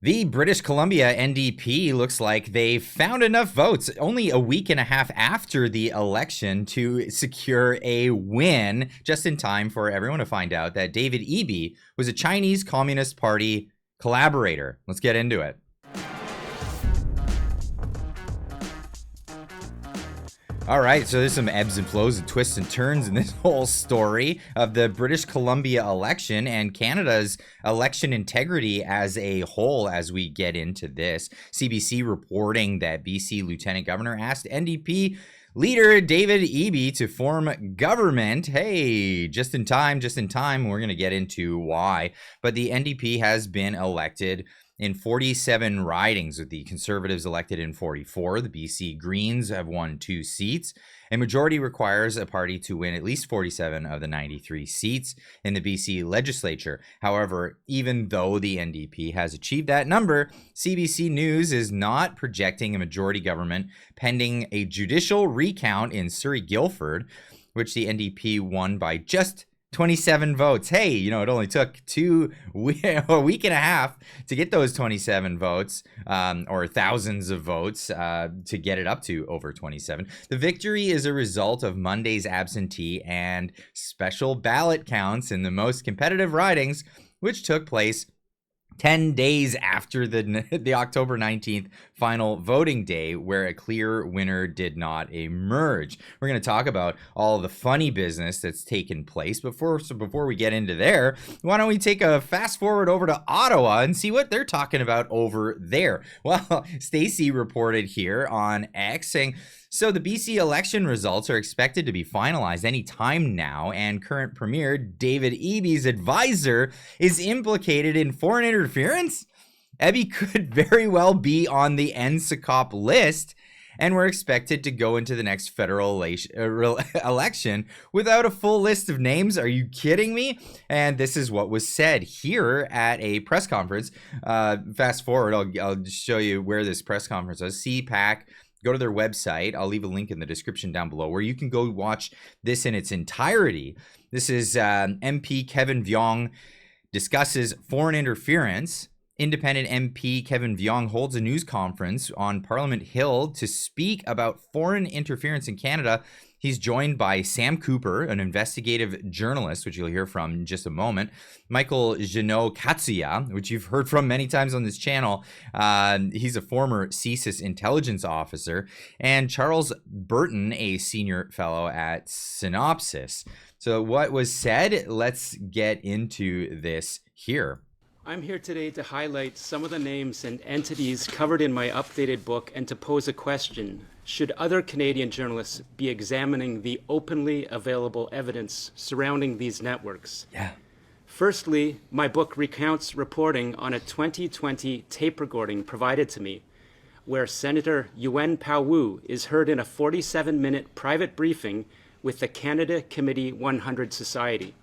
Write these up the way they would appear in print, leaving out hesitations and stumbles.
The British Columbia NDP looks like they found enough votes only a week and a half after the election to secure a win, just in time for everyone to find out that David Eby was a Chinese Communist Party collaborator. Let's get into it. All right, so there's some ebbs and flows and twists and turns in this whole story of the British Columbia election and Canada's election integrity as a whole as we get into this. CBC reporting that BC Lieutenant Governor asked NDP leader David Eby to form government. Hey, just in time. We're going to get into why. But the NDP has been elected in 47 ridings, with the Conservatives elected in 44. The BC Greens have won 2 seats. A majority requires a party to win at least 47 of the 93 seats in the BC legislature. However, even though the NDP has achieved that number, CBC News is not projecting a majority government pending a judicial recount in Surrey-Guildford, which the NDP won by just 27 votes. Hey, it only took a week and a half to get those 27 votes, or thousands of votes, to get it up to over 27. The victory is a result of Monday's absentee and special ballot counts in the most competitive ridings, which took place 10 days after the October 19th final voting day, where a clear winner did not emerge. We're going to talk about all the funny business that's taken place. Before we get into there, why don't we take a fast forward over to Ottawa and see what they're talking about over there? Well, Stacey reported here on X saying, so the BC election results are expected to be finalized any time now, and current Premier David Eby's advisor is implicated in foreign interference? Eby could very well be on the NSICOP list, and we're expected to go into the next federal election without a full list of names. Are you kidding me? And this is what was said here at a press conference. Fast forward, I'll show you where this press conference was. CPAC. Go to their website. I'll leave a link in the description down below where you can go watch this in its entirety. This is MP Kevin Vaughan discusses foreign interference. Independent MP Kevin Vaughan holds a news conference on Parliament Hill to speak about foreign interference in Canada. He's joined by Sam Cooper, an investigative journalist, which you'll hear from in just a moment, Michael Katsuya, which you've heard from many times on this channel. He's a former CSIS intelligence officer, and Charles Burton, a senior fellow at Synopsis. So what was said? Let's get into this here. I'm here today to highlight some of the names and entities covered in my updated book and to pose a question. Should other Canadian journalists be examining the openly available evidence surrounding these networks? Yeah. Firstly, my book recounts reporting on a 2020 tape recording provided to me, where Senator Yuen Pao-Wu is heard in a 47-minute private briefing with the Canada Committee 100 Society.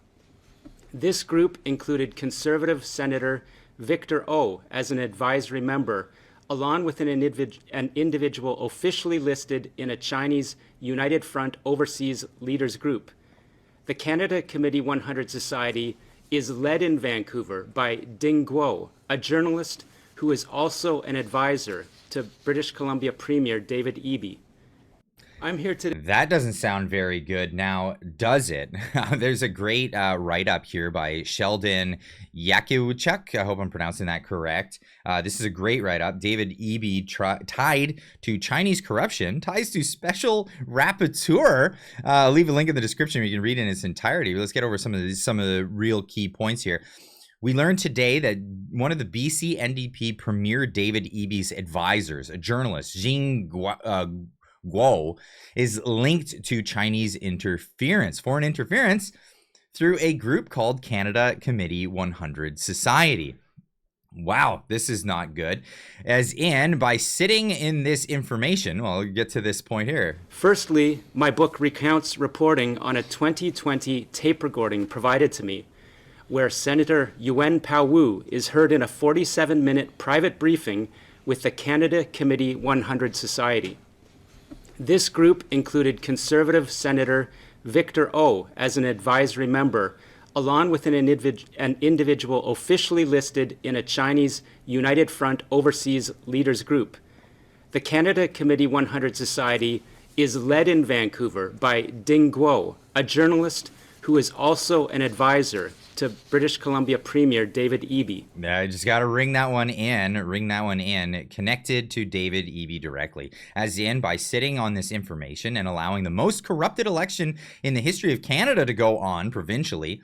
This group included Conservative Senator Victor O as an advisory member, along with an individual officially listed in a Chinese United Front Overseas Leaders Group. The Canada Committee 100 Society is led in Vancouver by Ding Guo, a journalist who is also an advisor to British Columbia Premier David Eby. I'm here today. That doesn't sound very good now, does it? There's a great write-up here by Sheldon Yakiwchuk. I hope I'm pronouncing that correct. This is a great write-up. David Eby tied to Chinese corruption, ties to special rapporteur. I'll leave a link in the description where you can read it in its entirety. Let's get over some of the real key points here. We learned today that one of the BC NDP Premier David Eby's advisors, a journalist, Jing Guo, is linked to Chinese foreign interference, through a group called Canada Committee 100 Society. Wow, this is not good. As in, by sitting in this information, well, I'll get to this point here. Firstly, my book recounts reporting on a 2020 tape recording provided to me, where Senator Yuen Pao-Wu is heard in a 47-minute private briefing with the Canada Committee 100 Society. This group included Conservative Senator Victor O as an advisory member, along with an individual officially listed in a Chinese United Front Overseas Leaders Group. The Canada Committee 100 Society is led in Vancouver by Ding Guo, a journalist who is also an advisor to British Columbia Premier David Eby. I just got to ring that one in, connected to David Eby directly, as in by sitting on this information and allowing the most corrupted election in the history of Canada to go on provincially.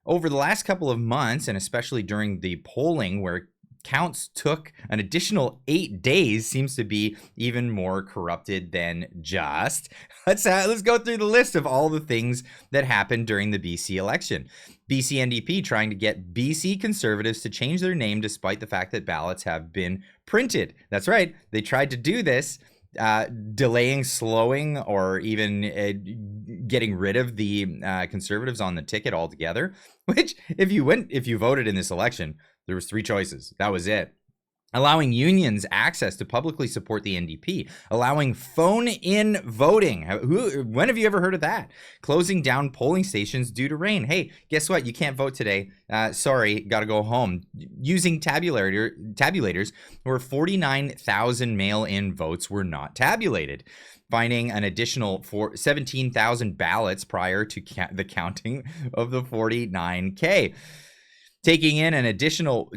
Over the last couple of months, and especially during the polling where counts took an additional 8 days, seems to be even more corrupted than just. Let's go through the list of all the things that happened during the BC election. BC NDP trying to get BC Conservatives to change their name despite the fact that ballots have been printed. That's right. They tried to do this, delaying, slowing, or even getting rid of the Conservatives on the ticket altogether, which if you voted in this election, there was 3 choices. That was it. Allowing unions access to publicly support the NDP, allowing phone-in voting. When have you ever heard of that? Closing down polling stations due to rain. Hey, guess what? You can't vote today. Sorry, got to go home. Using tabulators where 49,000 mail-in votes were not tabulated. Finding an additional 17,000 ballots prior to the counting of the 49K. Taking an additional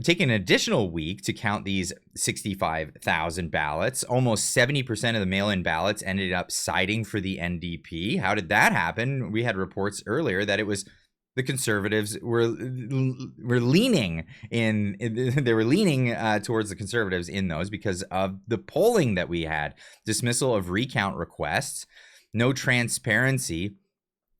week to count these 65,000 ballots. Almost 70% of the mail-in ballots ended up siding for the NDP. How did that happen? We had reports earlier that it was the Conservatives were leaning towards the Conservatives in those because of the polling that we had. Dismissal of recount requests, no transparency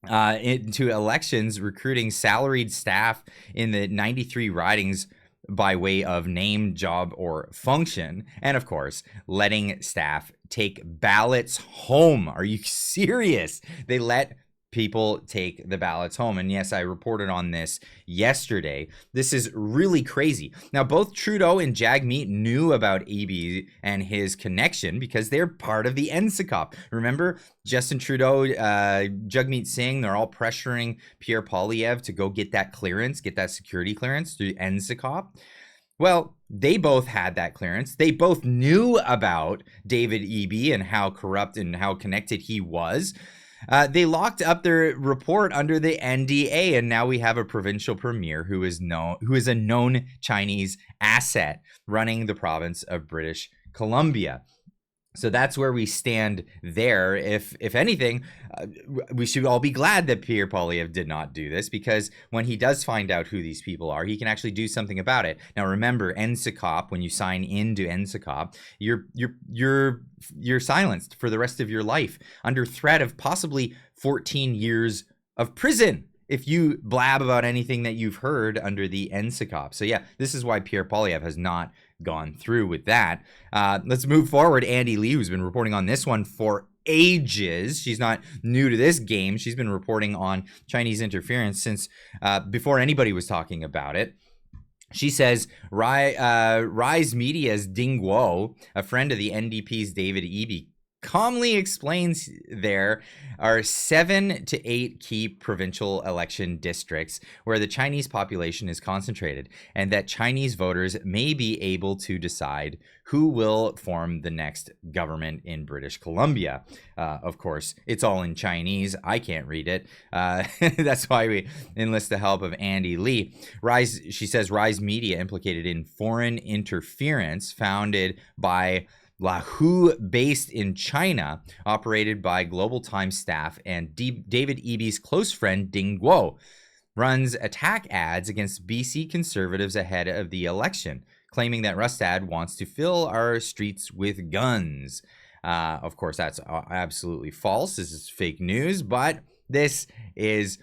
into elections, recruiting salaried staff in the 93 ridings by way of name, job, or function, and of course, letting staff take ballots home. Are you serious? They let people take the ballots home. And yes, I reported on this yesterday. This is really crazy. Now, both Trudeau and Jagmeet knew about Eby and his connection because they're part of the NSICOP. Remember, Justin Trudeau, Jagmeet Singh, they're all pressuring Pierre Poilievre to go get that clearance, get that security clearance through NSICOP. Well, they both had that clearance. They both knew about David Eby and how corrupt and how connected he was. They locked up their report under the NDA, and now we have a provincial premier who is a known Chinese asset running the province of British Columbia. So that's where we stand there. If anything, we should all be glad that Pierre Poilievre did not do this, because when he does find out who these people are, he can actually do something about it. Now, remember, NSICOP, when you sign into NSICOP, you're silenced for the rest of your life under threat of possibly 14 years of prison if you blab about anything that you've heard under the NSICOP. So yeah, this is why Pierre Poilievre has not gone through with that. Let's move forward. Andy Lee, who's been reporting on this one for ages. She's not new to this game. She's been reporting on Chinese interference since before anybody was talking about it. She says Rise Media's Ding Guo, a friend of the NDP's David Eby, calmly explains there are 7 to 8 key provincial election districts where the Chinese population is concentrated, and that Chinese voters may be able to decide who will form the next government in British Columbia. Of course, it's all in Chinese. I can't read it. That's why we enlist the help of Andy Lee. She says Rise Media implicated in foreign interference founded by Lahu, based in China, operated by Global Times staff, and David Eby's close friend Ding Guo, runs attack ads against BC Conservatives ahead of the election, claiming that Rustad wants to fill our streets with guns. Of course, that's absolutely false. This is fake news, but this is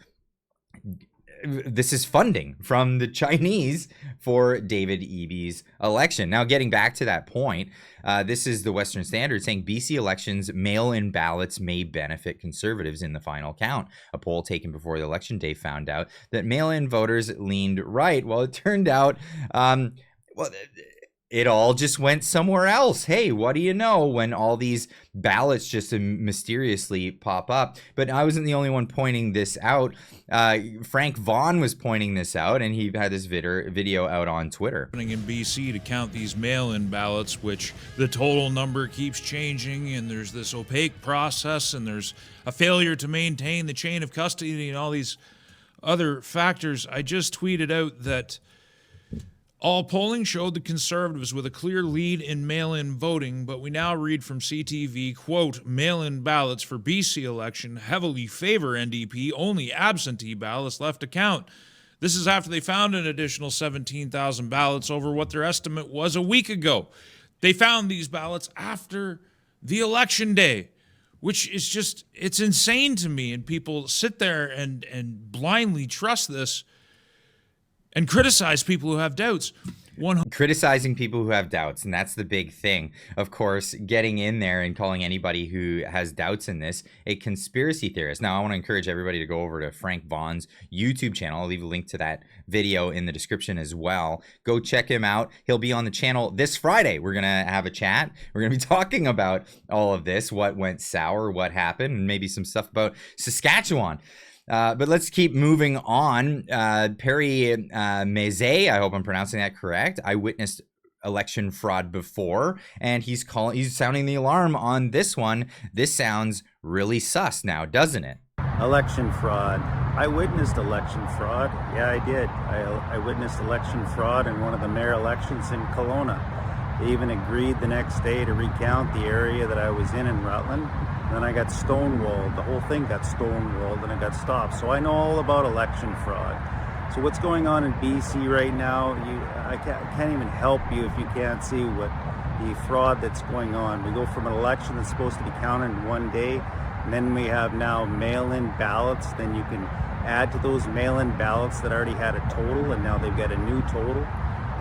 funding from the Chinese for David Eby's election. Now, getting back to that point, this is the Western Standard saying BC elections mail-in ballots may benefit Conservatives in the final count. A poll taken before the election day found out that mail-in voters leaned right. Well, it turned out, it all just went somewhere else. Hey, what do you know, when all these ballots just mysteriously pop up? But I wasn't the only one pointing this out. Frank Vaughan was pointing this out, and he had this video out on Twitter. In BC to count these mail-in ballots, which the total number keeps changing, and there's this opaque process, and there's a failure to maintain the chain of custody and all these other factors. I just tweeted out that all polling showed the Conservatives with a clear lead in mail-in voting, but we now read from CTV, quote, mail-in ballots for BC election heavily favor NDP, only absentee ballots left to count. This is after they found an additional 17,000 ballots over what their estimate was a week ago. They found these ballots after the election day, which is just, it's insane to me. And people sit there and blindly trust this and criticize people who have doubts. Criticizing people who have doubts, and that's the big thing. Of course, getting in there and calling anybody who has doubts in this a conspiracy theorist. Now, I want to encourage everybody to go over to Frank Vaughan's YouTube channel. I'll leave a link to that video in the description as well. Go check him out. He'll be on the channel this Friday. We're going to have a chat. We're going to be talking about all of this, what went sour, what happened, and maybe some stuff about Saskatchewan. But let's keep moving on. Perry Mazzei, I hope I'm pronouncing that correct. I witnessed election fraud before, and he's sounding the alarm on this one. This sounds really sus now, doesn't it? Election fraud. I witnessed election fraud. Yeah, I did. I witnessed election fraud in one of the mayor elections in Kelowna. They even agreed the next day to recount the area that I was in Rutland. Then I got stonewalled. The whole thing got stonewalled and it got stopped. So I know all about election fraud. So what's going on in BC right now, I can't even help you if you can't see what the fraud that's going on. We go from an election that's supposed to be counted in one day, and then we have now mail-in ballots. Then you can add to those mail-in ballots that already had a total, and now they've got a new total.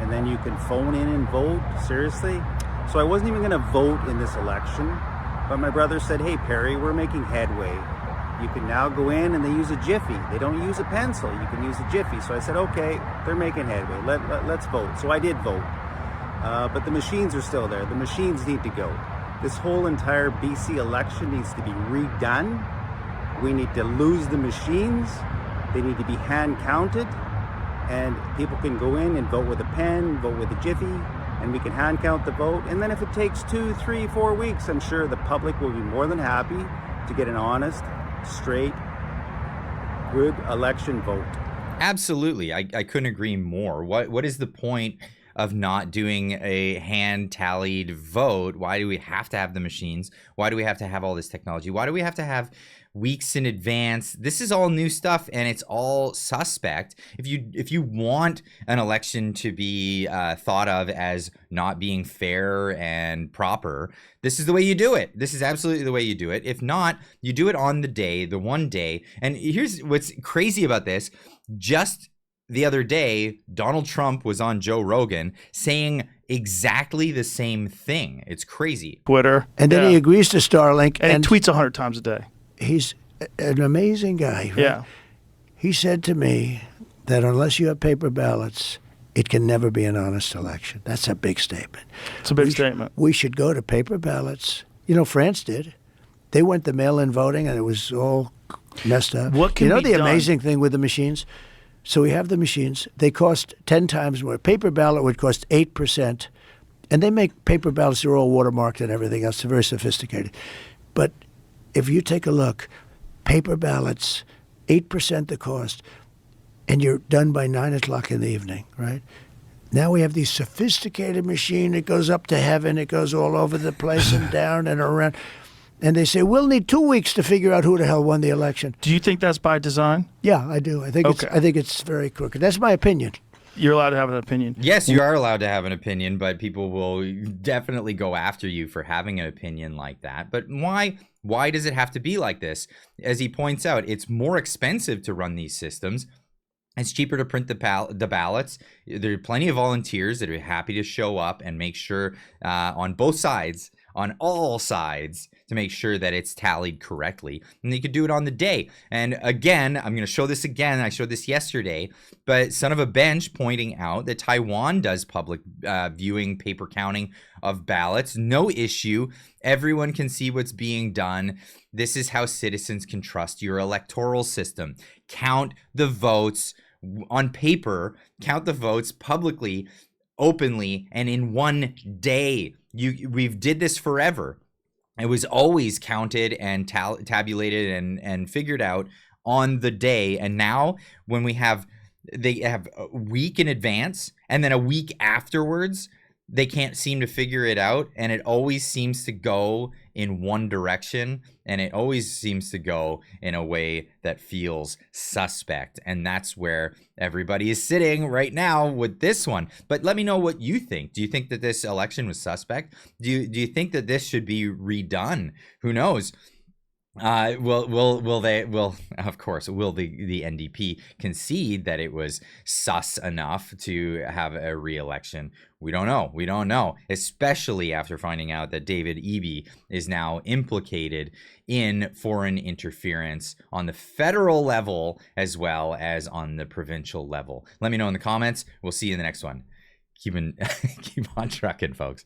And then you can phone in and vote. Seriously? So I wasn't even going to vote in this election. But my brother said, hey, Perry, we're making headway. You can now go in, and they use a jiffy. They don't use a pencil. You can use a jiffy. So I said, okay, they're making headway. Let's vote. So I did vote. But the machines are still there. The machines need to go. This whole entire BC election needs to be redone. We need to lose the machines. They need to be hand counted. And people can go in and vote with a pen, vote with a jiffy, and we can hand count the vote. And then if it takes 2, 3, 4 weeks, I'm sure the public will be more than happy to get an honest, straight, good election vote. Absolutely. I couldn't agree more. What is the point of not doing a hand tallied vote? Why do we have to have the machines? Why do we have to have all this technology? Why do we have to have weeks in advance? This is all new stuff, and it's all suspect. If you want an election to be thought of as not being fair and proper, this is the way you do it. This is absolutely the way you do it. If not, you do it on the day, the one day. And here's what's crazy about this. Just the other day, Donald Trump was on Joe Rogan saying exactly the same thing. It's crazy. Twitter. And then he agrees to Starlink. And he tweets 100 times a day. He's an amazing guy. Right? Yeah. He said to me that unless you have paper ballots, it can never be an honest election. That's a big statement. It's a big statement. We should go to paper ballots. You know, France did. They went to mail-in voting, and it was all messed up. What can you know be the done? amazing thing with the machines? So we have the machines. They cost 10 times more. Paper ballot would cost 8%. And they make paper ballots, they're all watermarked and everything else. They're very sophisticated. But if you take a look, paper ballots, 8% the cost, and you're done by 9 o'clock in the evening, right? Now we have these sophisticated machine. It goes up to heaven. It goes all over the place and down and around. And they say, we'll need 2 weeks to figure out who the hell won the election. Do you think that's by design? Yeah, I do. I think it's very crooked. That's my opinion. You're allowed to have an opinion. Yes, you are allowed to have an opinion, but people will definitely go after you for having an opinion like that. But why does it have to be like this? As he points out, it's more expensive to run these systems. It's cheaper to print the ballots. There are plenty of volunteers that are happy to show up and make sure on both sides, on all sides, to make sure that it's tallied correctly. And they could do it on the day. And again, I'm going to show this again. I showed this yesterday, but son of a bench pointing out that Taiwan does public viewing, paper counting of ballots. No issue. Everyone can see what's being done. This is how citizens can trust your electoral system. Count the votes on paper, count the votes publicly, openly, and in one day. We've did this forever. It was always counted and tabulated and figured out on the day. And now when they have a week in advance and then a week afterwards, they can't seem to figure it out, and it always seems to go in one direction, and it always seems to go in a way that feels suspect. And that's where everybody is sitting right now with this one. But let me know what you think. Do you think that this election was suspect? Do you think that this should be redone? Who knows? Will the NDP concede that it was sus enough to have a re-election? We don't know, especially after finding out that David Eby is now implicated in foreign interference on the federal level as well as on the provincial level. Let me know in the comments. We'll see you in the next one. Keep on trucking, folks.